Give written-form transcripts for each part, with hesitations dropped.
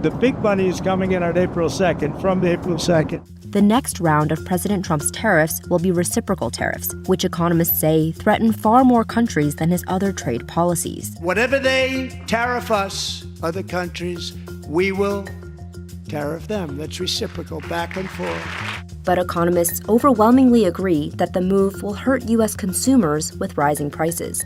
The big money is coming in on April 2nd, from April 2nd. The next round of President Trump's tariffs will be reciprocal tariffs, which economists say threaten far more countries than his other trade policies. Whatever they tariff us, other countries, we will tariff them. That's reciprocal, back and forth. But economists overwhelmingly agree that the move will hurt U.S. consumers with rising prices.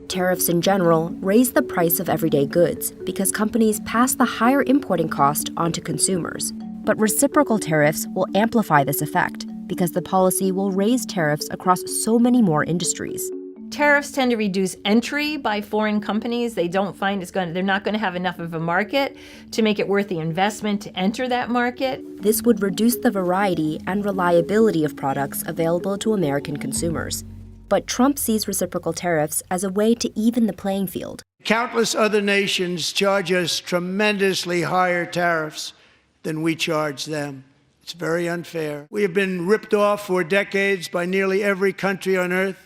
Tariffs in general raise the price of everyday goods because companies pass the higher importing cost onto consumers. But reciprocal tariffs will amplify this effect because the policy will raise tariffs across so many more industries. Tariffs tend to reduce entry by foreign companies. They don't find they're not going to have enough of a market to make it worth the investment to enter that market. This would reduce the variety and reliability of products available to American consumers. But Trump sees reciprocal tariffs as a way to even the playing field. Countless other nations charge us tremendously higher tariffs than we charge them. It's very unfair. We have been ripped off for decades by nearly every country on earth,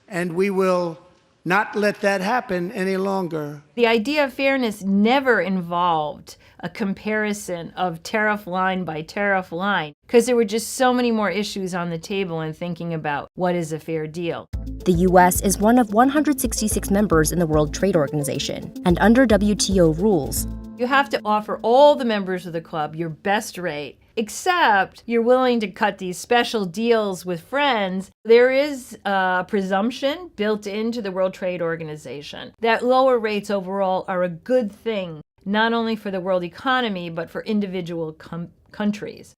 and we will not let that happen any longer. The idea of fairness never involved a comparison of tariff line by tariff line, because there were just so many more issues on the table in thinking about what is a fair deal. The U.S. is one of 166 members in the World Trade Organization, and under WTO rules, you have to offer all the members of the club your best rate, except you're willing to cut these special deals with friends. There is a presumption built into the World Trade Organization that lower rates overall are a good thing, not only for the world economy, but for individual countries.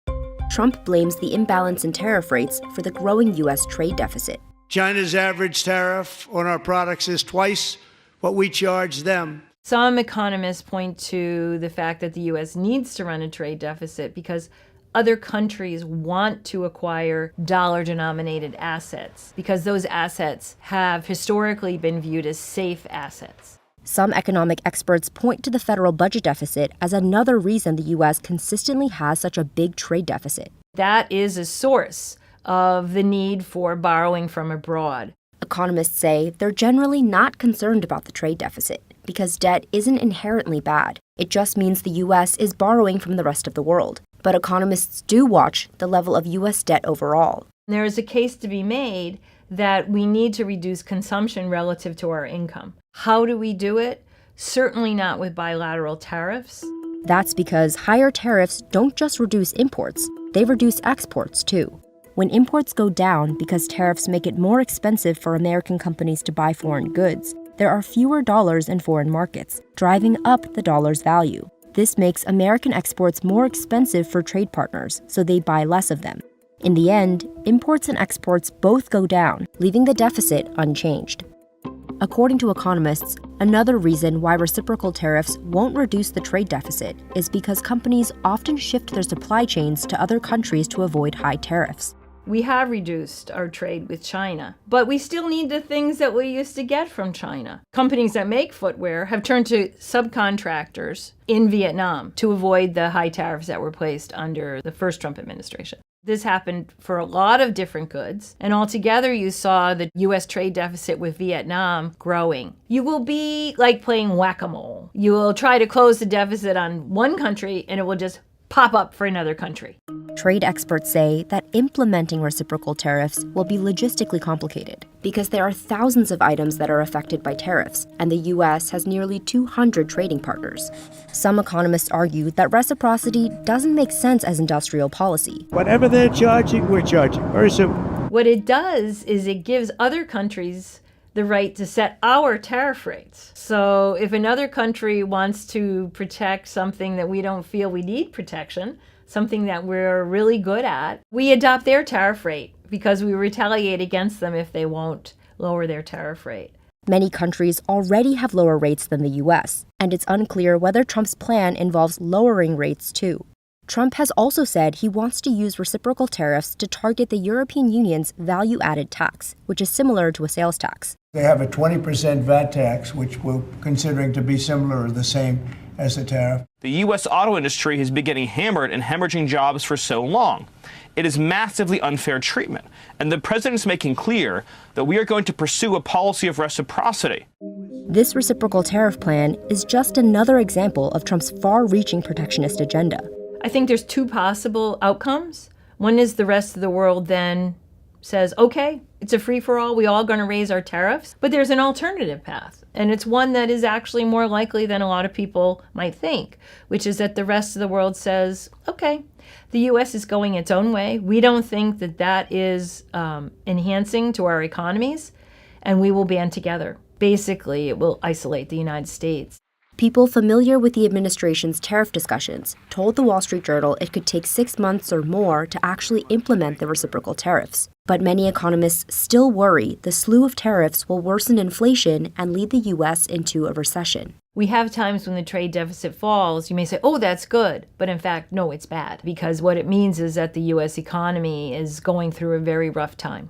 Trump blames the imbalance in tariff rates for the growing U.S. trade deficit. China's average tariff on our products is twice what we charge them. Some economists point to the fact that the U.S. needs to run a trade deficit because other countries want to acquire dollar-denominated assets because those assets have historically been viewed as safe assets. Some economic experts point to the federal budget deficit as another reason the U.S. consistently has such a big trade deficit. That is a source of the need for borrowing from abroad. Economists say they're generally not concerned about the trade deficit because debt isn't inherently bad. It just means the U.S. is borrowing from the rest of the world. But economists do watch the level of U.S. debt overall. There is a case to be made that we need to reduce consumption relative to our income. How do we do it? Certainly not with bilateral tariffs. That's because higher tariffs don't just reduce imports, they reduce exports too. When imports go down because tariffs make it more expensive for American companies to buy foreign goods, there are fewer dollars in foreign markets, driving up the dollar's value. This makes American exports more expensive for trade partners, so they buy less of them. In the end, imports and exports both go down, leaving the deficit unchanged. According to economists, another reason why reciprocal tariffs won't reduce the trade deficit is because companies often shift their supply chains to other countries to avoid high tariffs. We have reduced our trade with China, but we still need the things that we used to get from China. Companies that make footwear have turned to subcontractors in Vietnam to avoid the high tariffs that were placed under the first Trump administration. This happened for a lot of different goods, and altogether you saw the U.S. trade deficit with Vietnam growing. You will be like playing whack-a-mole. You will try to close the deficit on one country, and it will just pop up for another country. Trade experts say that implementing reciprocal tariffs will be logistically complicated because there are thousands of items that are affected by tariffs, and the U.S. has nearly 200 trading partners. Some economists argue that reciprocity doesn't make sense as industrial policy. Whatever they're charging, we're charging. Very simple. What it does is it gives other countries the right to set our tariff rates. So if another country wants to protect something that we don't feel we need protection, something that we're really good at, we adopt their tariff rate because we retaliate against them if they won't lower their tariff rate. Many countries already have lower rates than the U.S., and it's unclear whether Trump's plan involves lowering rates too. Trump has also said he wants to use reciprocal tariffs to target the European Union's value-added tax, which is similar to a sales tax. They have a 20% VAT tax, which we're considering to be similar or the same as the tariff. The U.S. auto industry has been getting hammered and hemorrhaging jobs for so long. It is massively unfair treatment, and the president's making clear that we are going to pursue a policy of reciprocity. This reciprocal tariff plan is just another example of Trump's far-reaching protectionist agenda. I think there's two possible outcomes. One is the rest of the world then says, okay, it's a free-for-all, we all going to raise our tariffs. But there's an alternative path, and it's one that is actually more likely than a lot of people might think, which is that the rest of the world says, okay, the U.S. is going its own way. We don't think that that is enhancing to our economies, and we will band together. Basically, it will isolate the United States. People familiar with the administration's tariff discussions told the Wall Street Journal it could take 6 months or more to actually implement the reciprocal tariffs. But many economists still worry the slew of tariffs will worsen inflation and lead the U.S. into a recession. We have times when the trade deficit falls, you may say, oh, that's good. But in fact, no, it's bad. Because what it means is that the U.S. economy is going through a very rough time.